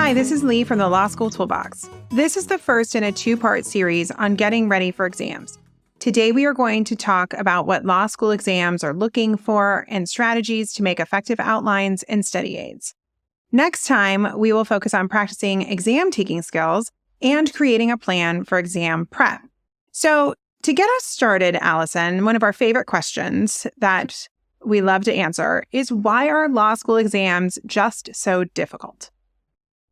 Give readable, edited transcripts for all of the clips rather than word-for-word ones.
Hi, this is Lee from the Law School Toolbox. This is the first in a two-part series on getting ready for exams. Today, we are going to talk about what law school exams are looking for and strategies to make effective outlines and study aids. Next time, we will focus on practicing exam taking skills and creating a plan for exam prep. So, to get us started, Allison, one of our favorite questions that we love to answer is, why are law school exams just so difficult?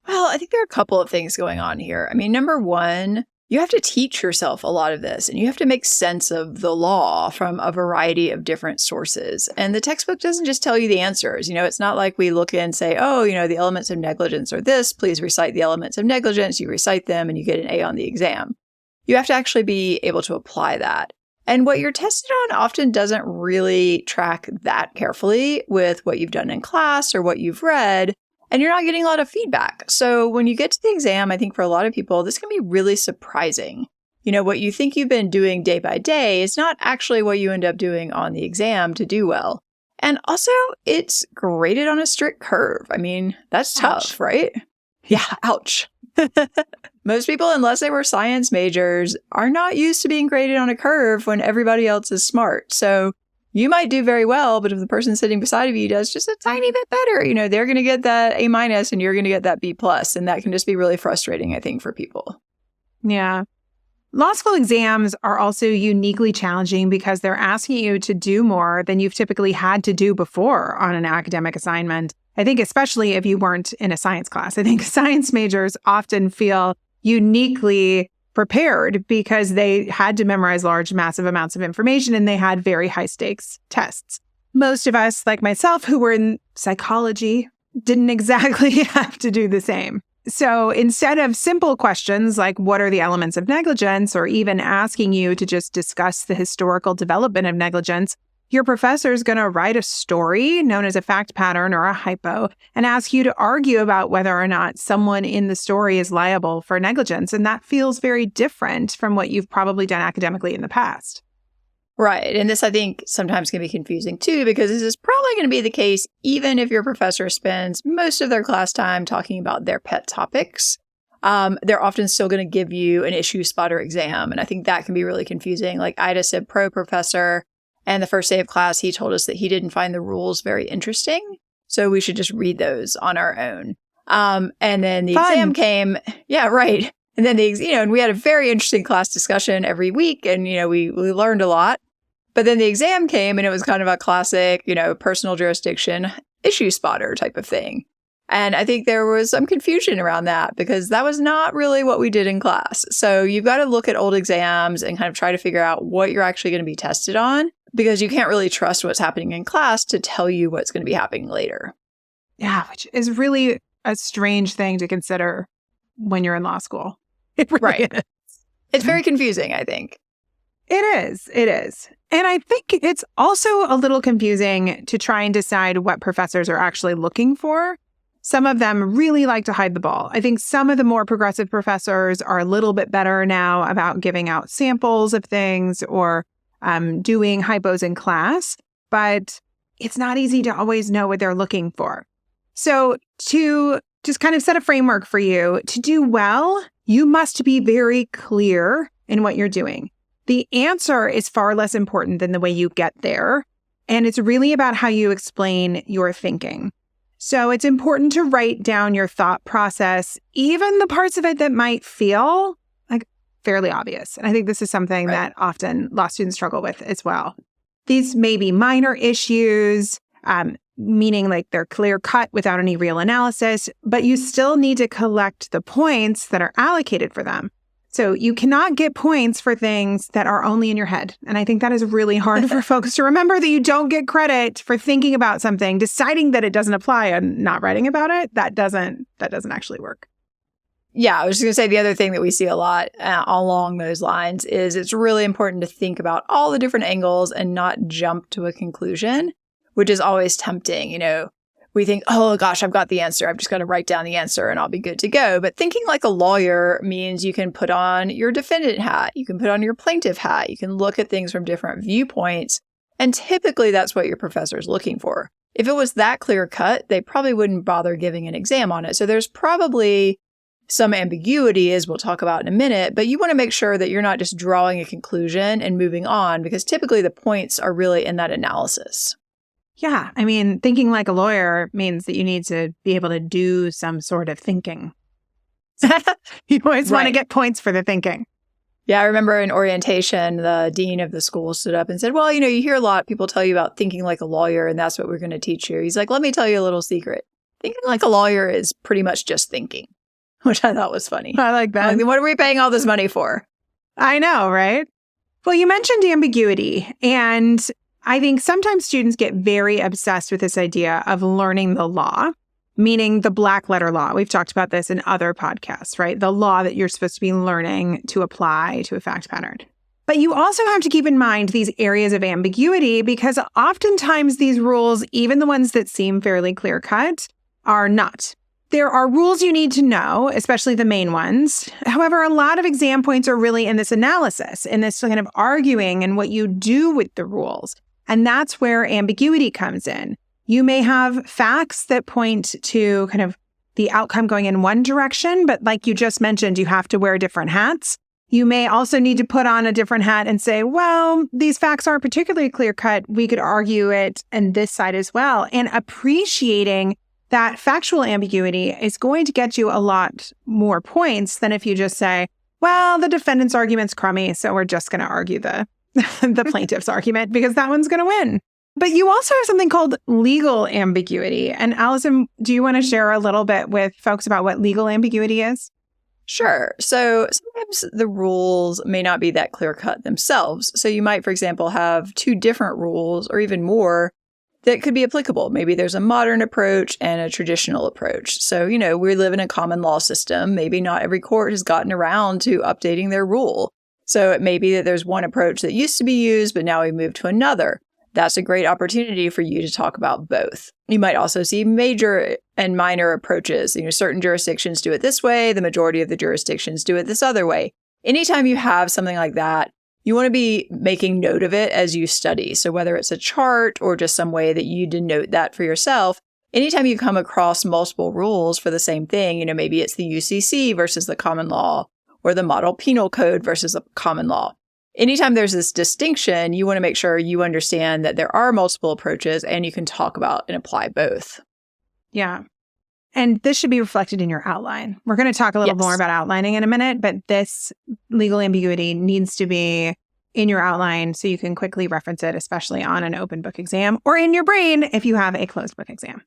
Well, I think there are a couple of things going on here. I mean, number one, you have to teach yourself a lot of this, and you have to make sense of the law from a variety of different sources. And the textbook doesn't just tell you the answers. It's not like we look and say, the elements of negligence are this. Please recite the elements of negligence. You recite them and you get an A on the exam. You have to actually be able to apply that. And what you're tested on often doesn't really track that carefully with what you've done in class or what you've read. And you're not getting a lot of feedback. So when you get to the exam, I think for a lot of people, this can be really surprising. What you think you've been doing day by day is not actually what you end up doing on the exam to do well. And also, it's graded on a strict curve. I mean, that's tough, Ouch. Right? Yeah, ouch. Most people, unless they were science majors, are not used to being graded on a curve when everybody else is smart. So you might do very well, but if the person sitting beside of you does just a tiny bit better, they're going to get that A- and you're going to get that B+. And that can just be really frustrating, I think, for people. Yeah. Law school exams are also uniquely challenging because they're asking you to do more than you've typically had to do before on an academic assignment. I think especially if you weren't in a science class. I think science majors often feel uniquely prepared because they had to memorize massive amounts of information and they had very high stakes tests. Most of us, like myself, who were in psychology, didn't exactly have to do the same. So instead of simple questions like what are the elements of negligence, or even asking you to just discuss the historical development of negligence, your professor is going to write a story known as a fact pattern or a hypo and ask you to argue about whether or not someone in the story is liable for negligence. And that feels very different from what you've probably done academically in the past. Right. And this, I think, sometimes can be confusing, too, because this is probably going to be the case even if your professor spends most of their class time talking about their pet topics. They're often still going to give you an issue spotter exam. And I think that can be really confusing. Like Ida said, pro professor. And the first day of class, he told us that he didn't find the rules very interesting. So we should just read those on our own. And then the exam came. Yeah, right. And then and we had a very interesting class discussion every week. And, we learned a lot. But then the exam came and it was kind of a classic, personal jurisdiction issue spotter type of thing. And I think there was some confusion around that because that was not really what we did in class. So you've got to look at old exams and kind of try to figure out what you're actually going to be tested on, because you can't really trust what's happening in class to tell you what's going to be happening later. Yeah, which is really a strange thing to consider when you're in law school. It really is. It's very confusing, I think. It is. And I think it's also a little confusing to try and decide what professors are actually looking for. Some of them really like to hide the ball. I think some of the more progressive professors are a little bit better now about giving out samples of things or doing hypos in class, but it's not easy to always know what they're looking for. So to just kind of set a framework for you, to do well, you must be very clear in what you're doing. The answer is far less important than the way you get there, and it's really about how you explain your thinking. So it's important to write down your thought process, even the parts of it that might feel like fairly obvious. And I think this is something that often law students struggle with as well. These may be minor issues, meaning like they're clear cut without any real analysis, but you still need to collect the points that are allocated for them. So you cannot get points for things that are only in your head. And I think that is really hard for folks to remember, that you don't get credit for thinking about something, deciding that it doesn't apply and not writing about it. That doesn't actually work. Yeah, I was just going to say the other thing that we see a lot along those lines is it's really important to think about all the different angles and not jump to a conclusion, which is always tempting. We think, oh gosh, I've got the answer. I've just got to write down the answer and I'll be good to go. But thinking like a lawyer means you can put on your defendant hat. You can put on your plaintiff hat. You can look at things from different viewpoints. And typically that's what your professor is looking for. If it was that clear cut, they probably wouldn't bother giving an exam on it. So there's probably some ambiguity, as we'll talk about in a minute, but you want to make sure that you're not just drawing a conclusion and moving on, because typically the points are really in that analysis. Yeah. I mean, thinking like a lawyer means that you need to be able to do some sort of thinking. You always want to get points for the thinking. Yeah, I remember in orientation, the dean of the school stood up and said, well, you hear a lot of people tell you about thinking like a lawyer, and that's what we're going to teach you. He's like, let me tell you a little secret. Thinking like a lawyer is pretty much just thinking, which I thought was funny. I like that. What are we paying all this money for? I know, right? Well, you mentioned ambiguity, and I think sometimes students get very obsessed with this idea of learning the law, meaning the black letter law. We've talked about this in other podcasts, right? The law that you're supposed to be learning to apply to a fact pattern. But you also have to keep in mind these areas of ambiguity, because oftentimes these rules, even the ones that seem fairly clear-cut, are not. There are rules you need to know, especially the main ones. However, a lot of exam points are really in this analysis, in this kind of arguing and what you do with the rules. And that's where ambiguity comes in. You may have facts that point to kind of the outcome going in one direction, but like you just mentioned, you have to wear different hats. You may also need to put on a different hat and say, well, these facts aren't particularly clear-cut. We could argue it on this side as well. And appreciating that factual ambiguity is going to get you a lot more points than if you just say, well, the defendant's argument's crummy, so we're just going to argue the plaintiff's argument because that one's going to win. But you also have something called legal ambiguity. And Allison, do you want to share a little bit with folks about what legal ambiguity is? Sure. So sometimes the rules may not be that clear-cut themselves. So you might, for example, have two different rules or even more that could be applicable. Maybe there's a modern approach and a traditional approach. So, we live in a common law system. Maybe not every court has gotten around to updating their rule. So it may be that there's one approach that used to be used, but now we move to another. That's a great opportunity for you to talk about both. You might also see major and minor approaches. Certain jurisdictions do it this way. The majority of the jurisdictions do it this other way. Anytime you have something like that, you want to be making note of it as you study. So whether it's a chart or just some way that you denote that for yourself, anytime you come across multiple rules for the same thing, maybe it's the UCC versus the common law or the model penal code versus the common law. Anytime there's this distinction, you want to make sure you understand that there are multiple approaches and you can talk about and apply both. Yeah. And this should be reflected in your outline. We're going to talk a little more about outlining in a minute, but this legal ambiguity needs to be in your outline so you can quickly reference it, especially on an open book exam or in your brain if you have a closed book exam.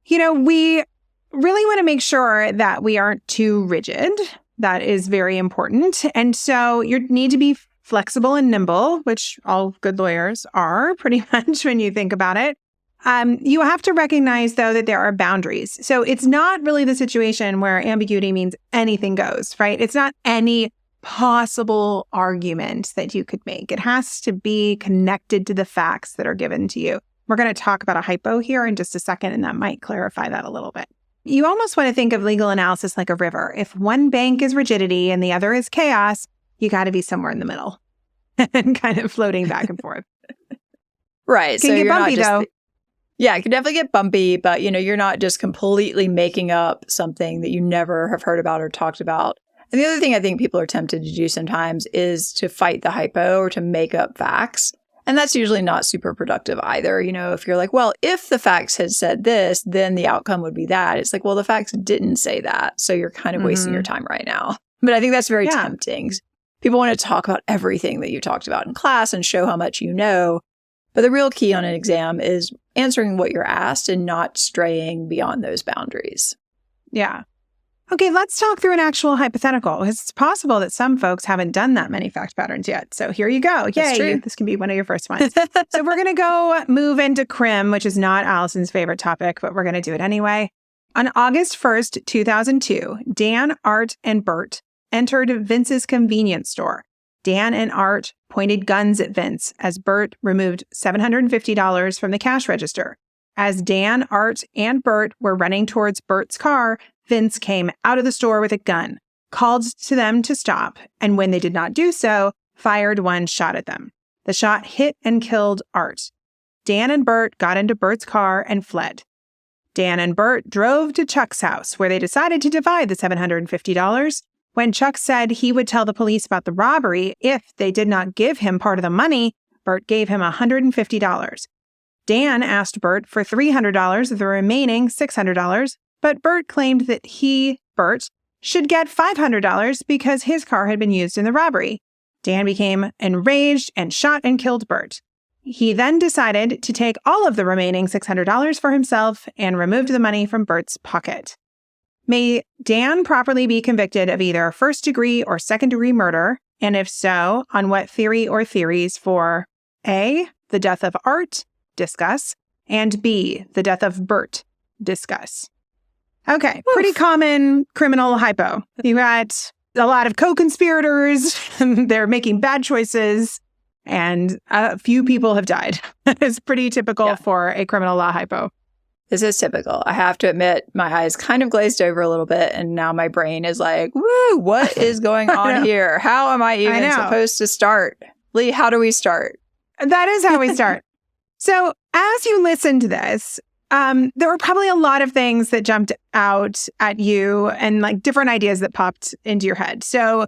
We really want to make sure that we aren't too rigid. That is very important. And so you need to be flexible and nimble, which all good lawyers are pretty much when you think about it. You have to recognize, though, that there are boundaries. So it's not really the situation where ambiguity means anything goes, right? It's not any possible argument that you could make. It has to be connected to the facts that are given to you. We're going to talk about a hypo here in just a second, and that might clarify that a little bit. You almost want to think of legal analysis like a river. If one bank is rigidity and the other is chaos, you got to be somewhere in the middle and kind of floating back and forth. Right. It can get bumpy, though. Yeah, it can definitely get bumpy, but you're not just completely making up something that you never have heard about or talked about. And the other thing I think people are tempted to do sometimes is to fight the hypo or to make up facts. And that's usually not super productive either. If you're like, well, if the facts had said this, then the outcome would be that. It's like, well, the facts didn't say that. So you're kind of wasting your time right now. But I think that's very tempting. People want to talk about everything that you talked about in class and show how much you know. But the real key on an exam is answering what you're asked and not straying beyond those boundaries. Yeah. Okay, let's talk through an actual hypothetical. It's possible that some folks haven't done that many fact patterns yet. So here you go. Yay, this can be one of your first ones. So we're going to go move into crim, which is not Allison's favorite topic, but we're going to do it anyway. On August 1st, 2002, Dan, Art, and Bert entered Vince's convenience store. Dan and Art pointed guns at Vince as Bert removed $750 from the cash register. As Dan, Art, and Bert were running towards Bert's car, Vince came out of the store with a gun, called to them to stop, and when they did not do so, fired one shot at them. The shot hit and killed Art. Dan and Bert got into Bert's car and fled. Dan and Bert drove to Chuck's house, where they decided to divide the $750. When Chuck said he would tell the police about the robbery if they did not give him part of the money, Bert gave him $150. Dan asked Bert for $300 of the remaining $600, but Bert claimed that Bert, should get $500 because his car had been used in the robbery. Dan became enraged and shot and killed Bert. He then decided to take all of the remaining $600 for himself and removed the money from Bert's pocket. May Dan properly be convicted of either first-degree or second-degree murder, and if so, on what theory or theories for A, the death of Art, discuss, and B, the death of Bert, discuss. Okay, pretty common criminal hypo. You got a lot of co-conspirators, they're making bad choices, and a few people have died. It's pretty typical for a criminal law hypo. This is typical. I have to admit, my eyes kind of glazed over a little bit, and now my brain is like, woo, what is going on here? How am I even supposed to start? Lee, how do we start? That is how we start. So as you listen to this, there were probably a lot of things that jumped out at you and like different ideas that popped into your head. So,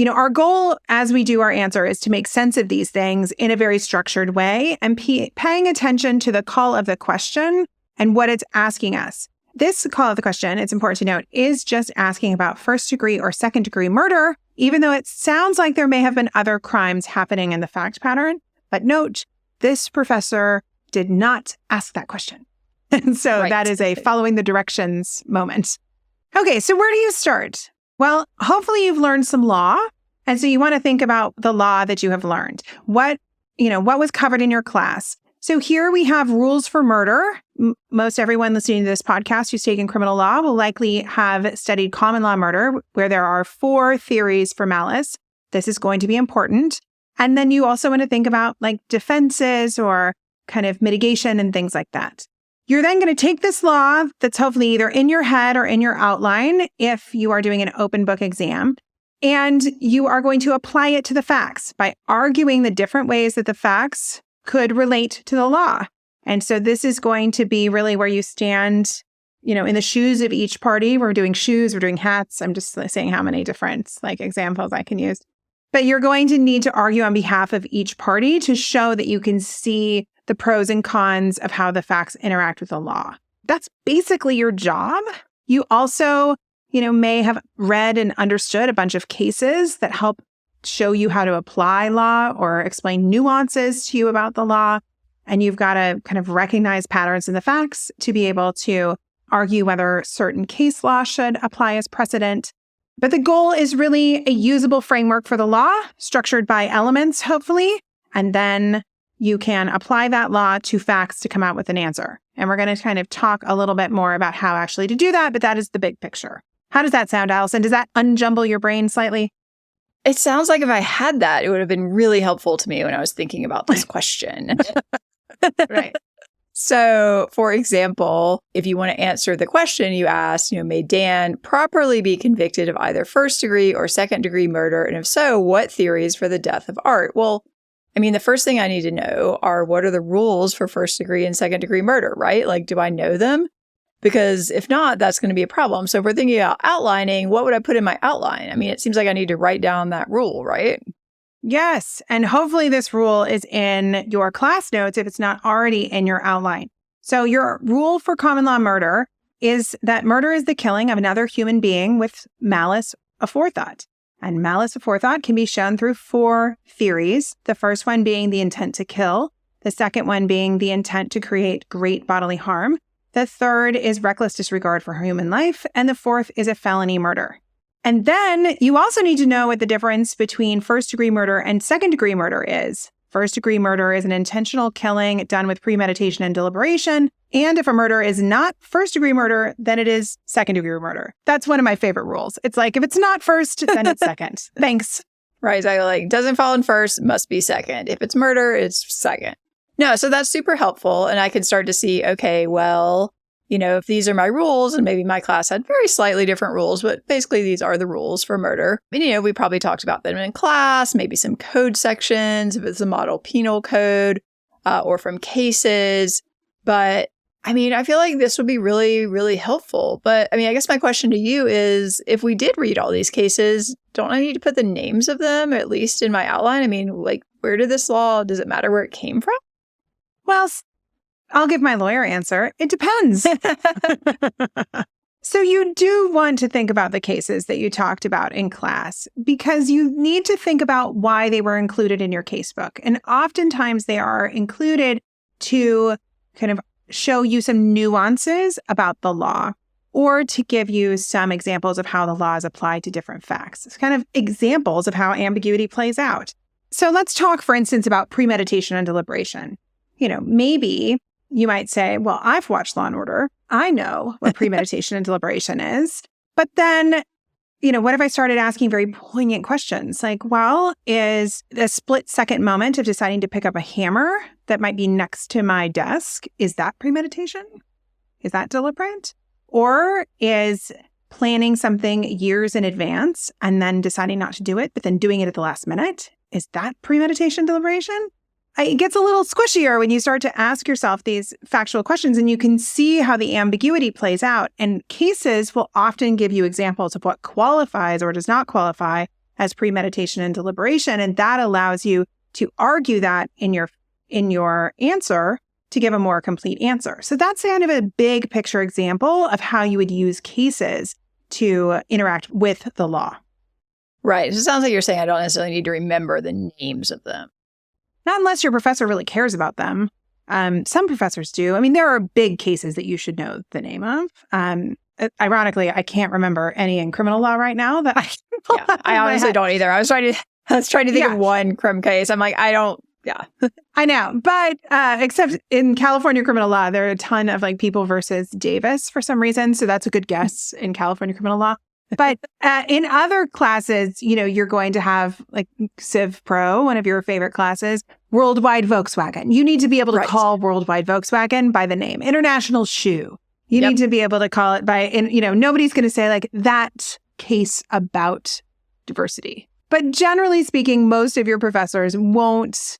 our goal as we do our answer is to make sense of these things in a very structured way and paying attention to the call of the question and what it's asking us. This call of the question, it's important to note, is just asking about first-degree or second-degree murder, even though it sounds like there may have been other crimes happening in the fact pattern. But note, this professor did not ask that question. And so that is a following the directions moment. Okay, so where do you start? Well, hopefully you've learned some law. And so you want to think about the law that you have learned. What was covered in your class? So here we have rules for murder. Most everyone listening to this podcast who's taken criminal law will likely have studied common law murder, where there are 4 theories for malice. This is going to be important. And then you also want to think about like defenses or kind of mitigation and things like that. You're then going to take this law that's hopefully either in your head or in your outline if you are doing an open book exam, and you are going to apply it to the facts by arguing the different ways that the facts could relate to the law. And so this is going to be really where you stand, in the shoes of each party. We're doing shoes, we're doing hats. I'm just saying how many different examples I can use. But you're going to need to argue on behalf of each party to show that you can see the pros and cons of how the facts interact with the law. That's basically your job. You also, may have read and understood a bunch of cases that help show you how to apply law or explain nuances to you about the law. And you've got to kind of recognize patterns in the facts to be able to argue whether certain case law should apply as precedent. But the goal is really a usable framework for the law, structured by elements, hopefully, and then you can apply that law to facts to come out with an answer. And we're going to kind of talk a little bit more about how actually to do that, but that is the big picture. How does that sound, Allison? Does that unjumble your brain slightly? It sounds like if I had that, it would have been really helpful to me when I was thinking about this question. Right. So, for example, if you want to answer the question you asked, may Dan properly be convicted of either first-degree or second-degree murder? And if so, what theories for the death of Art? Well, the first thing I need to know are what are the rules for first-degree and second-degree murder, right? Like, do I know them? Because if not, that's going to be a problem. So if we're thinking about outlining, what would I put in my outline? It seems like I need to write down that rule, right? Yes. And hopefully this rule is in your class notes if it's not already in your outline. So your rule for common law murder is that murder is the killing of another human being with malice aforethought. And malice aforethought can be shown through 4 theories. The first one being the intent to kill. The second one being the intent to create great bodily harm. The third is reckless disregard for human life. And the fourth is a felony murder. And then you also need to know what the difference between first-degree murder and second-degree murder is. First-degree murder is an intentional killing done with premeditation and deliberation. And if a murder is not first-degree murder, then it is second-degree murder. That's one of my favorite rules. It's like, if it's not first, then it's second. Thanks. Right. So doesn't fall in first, must be second. If it's murder, it's second. No, so that's super helpful. And I can start to see, okay, well, if these are my rules, and maybe my class had very slightly different rules, but basically these are the rules for murder. And, we probably talked about them in class, maybe some code sections, if it's a model penal code. or from cases. But I mean, I feel like this would be really, really helpful. But I mean, I guess my question to you is, if we did read all these cases, don't I need to put the names of them, at least in my outline? I mean, like, where did this law, does it matter where it came from? Well, I'll give my lawyer answer. It depends. So you do want to think about the cases that you talked about in class, because you need to think about why they were included in your casebook. And oftentimes they are included to kind of show you some nuances about the law, or to give you some examples of how the law is applied to different facts. It's kind of examples of how ambiguity plays out. So let's talk, for instance, about premeditation and deliberation. Maybe you might say, well, I've watched Law & Order. I know what premeditation and deliberation is. But then, what if I started asking very poignant questions like, well, is a split-second moment of deciding to pick up a hammer that might be next to my desk, is that premeditation? Is that deliberate? Or is planning something years in advance and then deciding not to do it, but then doing it at the last minute, is that premeditation, deliberation? It gets a little squishier when you start to ask yourself these factual questions, and you can see how the ambiguity plays out. And cases will often give you examples of what qualifies or does not qualify as premeditation and deliberation. And that allows you to argue that in your answer to give a more complete answer. So that's kind of a big picture example of how you would use cases to interact with the law. Right. So it sounds like you're saying I don't necessarily need to remember the names of them. Not unless your professor really cares about them. Some professors do. I mean, there are big cases that you should know the name of. Ironically, I can't remember any in criminal law right now that I honestly don't either. I was trying to think of one crim case. I'm like, I don't. Yeah, I know. But except in California criminal law, there are a ton of like People versus Davis for some reason. So that's a good guess in California criminal law. But in other classes, you're going to have like Civ Pro, one of your favorite classes, Worldwide Volkswagen. You need to be able to call Worldwide Volkswagen by the name. International Shoe. You need to be able to call it by, and nobody's going to say like that case about diversity. But generally speaking, most of your professors won't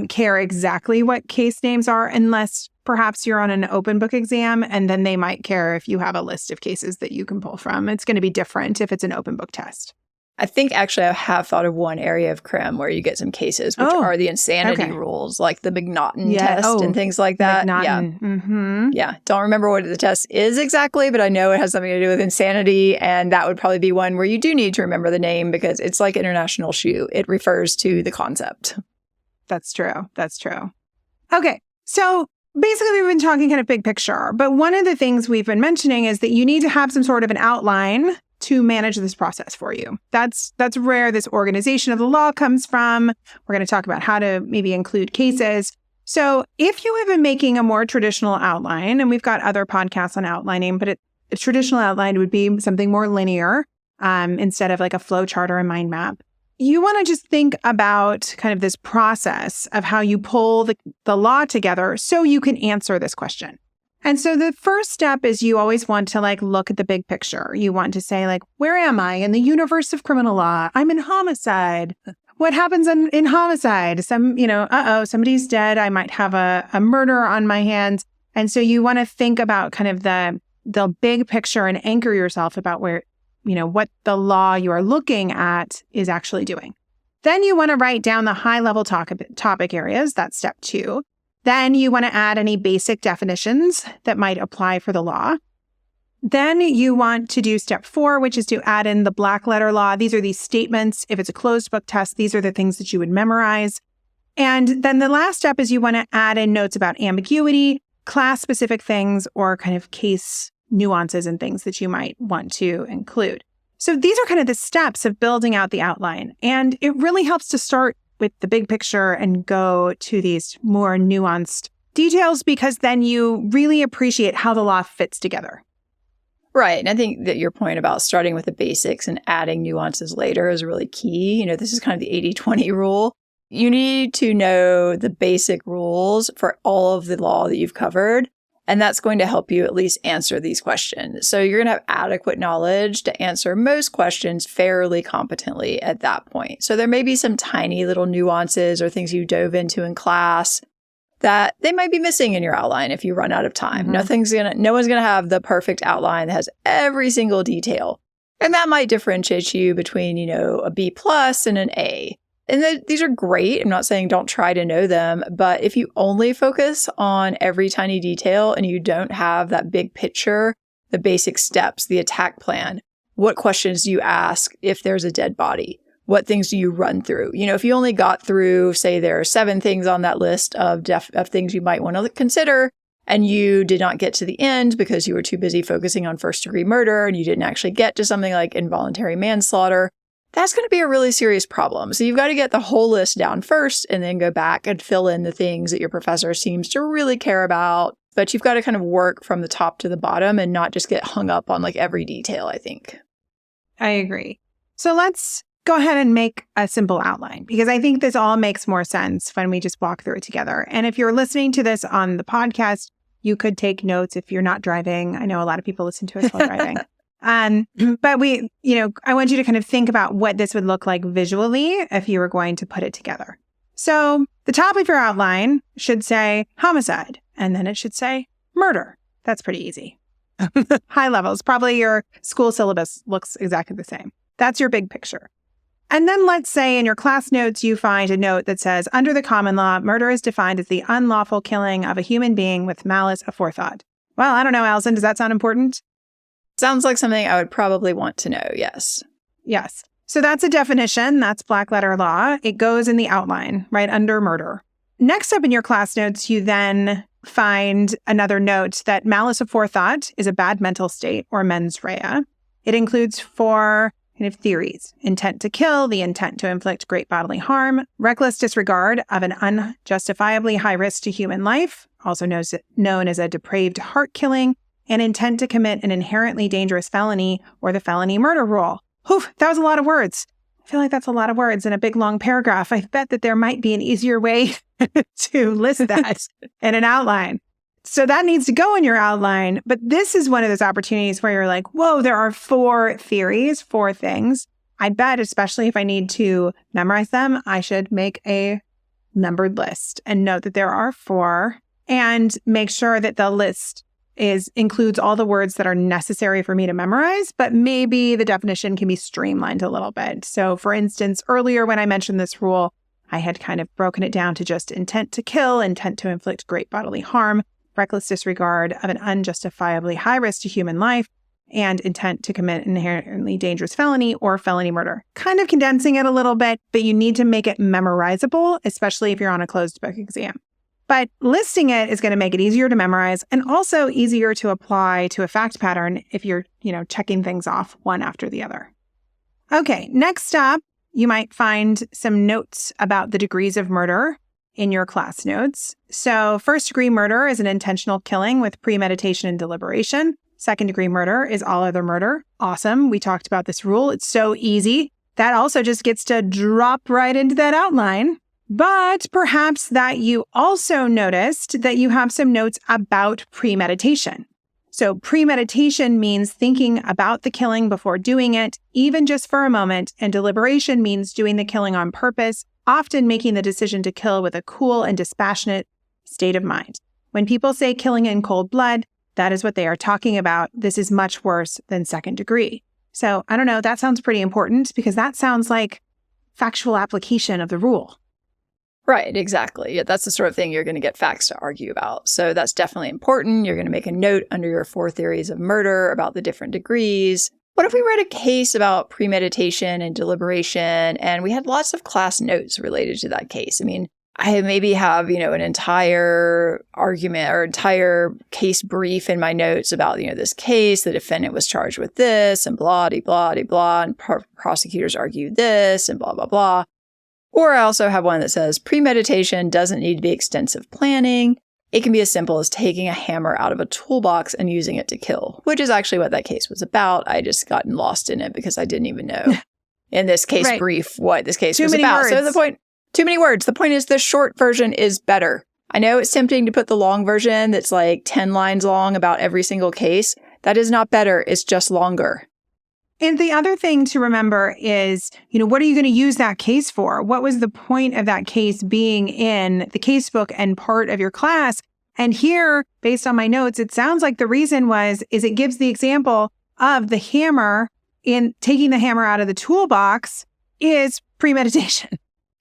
care exactly what case names are, unless perhaps you're on an open book exam, and then they might care if you have a list of cases that you can pull from. It's going to be different if it's an open book test. I think actually I have thought of one area of crim where you get some cases, which are the insanity rules, like the McNaughton test and things like that. McNaughton. Yeah. Mm-hmm. Yeah. Don't remember what the test is exactly, but I know it has something to do with insanity. And that would probably be one where you do need to remember the name, because it's like International Shoe. It refers to the concept. That's true. That's true. Okay. So basically, we've been talking kind of big picture, but one of the things we've been mentioning is that you need to have some sort of an outline to manage this process for you. That's where this organization of the law comes from. We're going to talk about how to maybe include cases. So if you have been making a more traditional outline, and we've got other podcasts on outlining, but a traditional outline would be something more linear instead of like a flow chart or a mind map. You want to just think about kind of this process of how you pull the law together so you can answer this question. And so the first step is you always want to like look at the big picture. You want to say like, where am I in the universe of criminal law? I'm in homicide. What happens in homicide? Somebody's dead. I might have a murder on my hands. And so you want to think about kind of the big picture and anchor yourself about where, what the law you are looking at is actually doing. Then you want to write down the high-level topic areas. That's step 2. Then you want to add any basic definitions that might apply for the law. Then you want to do step 4, which is to add in the black letter law. These are these statements. If it's a closed book test, these are the things that you would memorize. And then the last step is you want to add in notes about ambiguity, class-specific things, or kind of case nuances and things that you might want to include. So these are kind of the steps of building out the outline. And it really helps to start with the big picture and go to these more nuanced details, because then you really appreciate how the law fits together. Right. And I think that your point about starting with the basics and adding nuances later is really key. This is kind of the 80-20 rule. You need to know the basic rules for all of the law that you've covered. And that's going to help you at least answer these questions. So you're going to have adequate knowledge to answer most questions fairly competently at that point. So there may be some tiny little nuances or things you dove into in class, that they might be missing in your outline if you run out of time. No one's gonna have the perfect outline that has every single detail. And that might differentiate you between, a B plus and an A. And these are great. I'm not saying don't try to know them, but if you only focus on every tiny detail and you don't have that big picture, the basic steps, the attack plan, what questions do you ask if there's a dead body? What things do you run through? If you only got through, say there are 7 things on that list of things you might want to consider, and you did not get to the end because you were too busy focusing on first-degree murder and you didn't actually get to something like involuntary manslaughter, that's going to be a really serious problem. So you've got to get the whole list down first and then go back and fill in the things that your professor seems to really care about. But you've got to kind of work from the top to the bottom and not just get hung up on like every detail, I think. I agree. So let's go ahead and make a simple outline, because I think this all makes more sense when we just walk through it together. And if you're listening to this on the podcast, you could take notes if you're not driving. I know a lot of people listen to us while driving. But I want you to kind of think about what this would look like visually if you were going to put it together. So the top of your outline should say homicide, and then it should say murder. That's pretty easy. High levels. Probably your school syllabus looks exactly the same. That's your big picture. And then let's say in your class notes, you find a note that says, under the common law, murder is defined as the unlawful killing of a human being with malice aforethought. Well, I don't know, Allison, does that sound important? Sounds like something I would probably want to know, yes. Yes. So that's a definition. That's black letter law. It goes in the outline, right under murder. Next up in your class notes, you then find another note that malice aforethought is a bad mental state or mens rea. It includes 4 kind of theories: intent to kill, the intent to inflict great bodily harm, reckless disregard of an unjustifiably high risk to human life, also known as a depraved heart killing, and intent to commit an inherently dangerous felony or the felony murder rule. Whew, that was a lot of words. I feel like that's a lot of words in a big, long paragraph. I bet that there might be an easier way to list that in an outline. So that needs to go in your outline. But this is one of those opportunities where you're like, whoa, there are 4 theories, 4 things. I bet, especially if I need to memorize them, I should make a numbered list and note that there are 4 and make sure that the list includes all the words that are necessary for me to memorize, but maybe the definition can be streamlined a little bit. So for instance, earlier when I mentioned this rule, I had kind of broken it down to just intent to kill, intent to inflict great bodily harm, reckless disregard of an unjustifiably high risk to human life, and intent to commit an inherently dangerous felony or felony murder. Kind of condensing it a little bit, but you need to make it memorizable, especially if you're on a closed book exam. But listing it is going to make it easier to memorize and also easier to apply to a fact pattern if you're, checking things off one after the other. Okay, next up, you might find some notes about the degrees of murder in your class notes. So first-degree murder is an intentional killing with premeditation and deliberation. Second-degree murder is all other murder. Awesome. We talked about this rule. It's so easy. That also just gets to drop right into that outline. But perhaps that you also noticed that you have some notes about premeditation. So premeditation means thinking about the killing before doing it, even just for a moment, and deliberation means doing the killing on purpose, often making the decision to kill with a cool and dispassionate state of mind. When people say killing in cold blood, that is what they are talking about. This is much worse than second degree. So I don't know, that sounds pretty important because that sounds like factual application of the rule. Right, exactly. Yeah, that's the sort of thing you're going to get facts to argue about. So that's definitely important. You're going to make a note under your 4 theories of murder about the different degrees. What if we read a case about premeditation and deliberation, and we had lots of class notes related to that case? I mean, I maybe have, an entire argument or entire case brief in my notes about, this case. The defendant was charged with this and blah, de blah, de blah, and prosecutors argued this and blah, blah, blah. Or I also have one that says premeditation doesn't need to be extensive planning. It can be as simple as taking a hammer out of a toolbox and using it to kill, which is actually what that case was about. I just gotten lost in it because I didn't even know in this case brief what this case was about. So too many words. The point is the short version is better. I know it's tempting to put the long version that's like 10 lines long about every single case. That is not better. It's just longer. And the other thing to remember is, what are you going to use that case for? What was the point of that case being in the casebook and part of your class? And here, based on my notes, it sounds like the reason is it gives the example of the hammer in taking the hammer out of the toolbox is premeditation.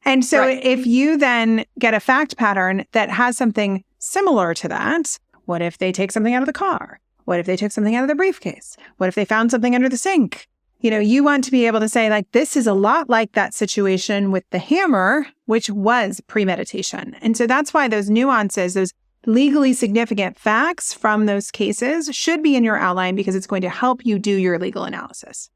And so if you then get a fact pattern that has something similar to that, what if they take something out of the car? What if they took something out of the briefcase? What if they found something under the sink? You want to be able to say, this is a lot like that situation with the hammer, which was premeditation. And so that's why those nuances, those legally significant facts from those cases should be in your outline, because it's going to help you do your legal analysis.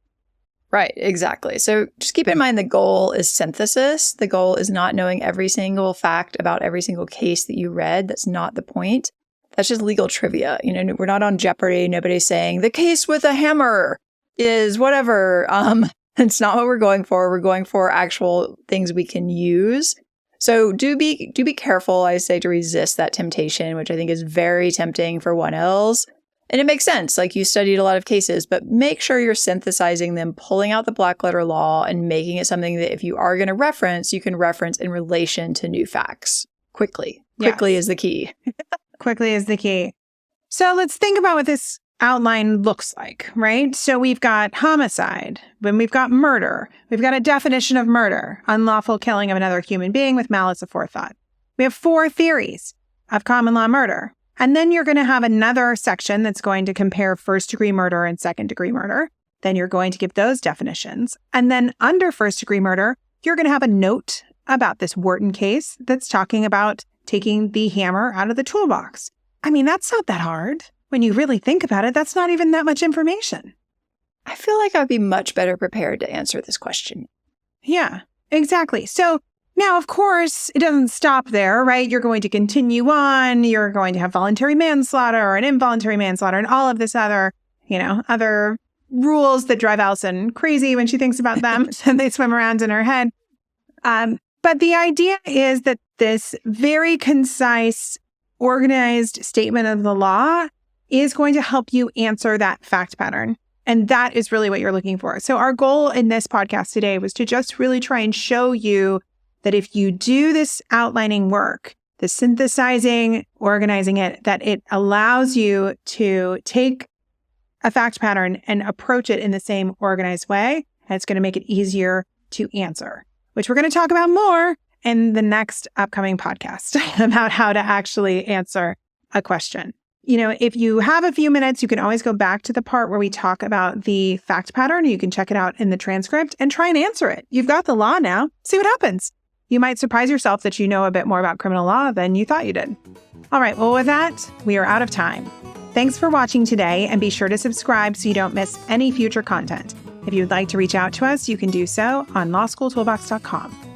Right, exactly. So just keep in mind the goal is synthesis. The goal is not knowing every single fact about every single case that you read. That's not the point. That's just legal trivia. We're not on Jeopardy. Nobody's saying the case with a hammer is whatever. It's not what we're going for. We're going for actual things we can use. So do be careful, I say, to resist that temptation, which I think is very tempting for 1Ls. And it makes sense. You studied a lot of cases, but make sure you're synthesizing them, pulling out the black letter law and making it something that if you are going to reference, you can reference in relation to new facts quickly. Quickly is the key. Quickly is the key. So let's think about what this outline looks like, right? So we've got homicide, then we've got murder. We've got a definition of murder, unlawful killing of another human being with malice aforethought. We have 4 theories of common law murder. And then you're going to have another section that's going to compare first-degree murder and second-degree murder. Then you're going to give those definitions. And then under first-degree murder, you're going to have a note about this Wharton case that's talking about taking the hammer out of the toolbox. I mean, that's not that hard. When you really think about it, that's not even that much information. I feel like I'd be much better prepared to answer this question. Yeah, exactly. So now, of course, it doesn't stop there, right? You're going to continue on. You're going to have voluntary manslaughter and involuntary manslaughter and all of this other rules that drive Allison crazy when she thinks about them and they swim around in her head. But the idea is that this very concise, organized statement of the law is going to help you answer that fact pattern. And that is really what you're looking for. So our goal in this podcast today was to just really try and show you that if you do this outlining work, the synthesizing, organizing it, that it allows you to take a fact pattern and approach it in the same organized way. And it's going to make it easier to answer, which we're going to talk about more in the next upcoming podcast about how to actually answer a question. If you have a few minutes, you can always go back to the part where we talk about the fact pattern. You can check it out in the transcript and try and answer it. You've got the law now. See what happens. You might surprise yourself that you know a bit more about criminal law than you thought you did. All right. Well, with that, we are out of time. Thanks for watching today, and be sure to subscribe so you don't miss any future content. If you'd like to reach out to us, you can do so on lawschooltoolbox.com.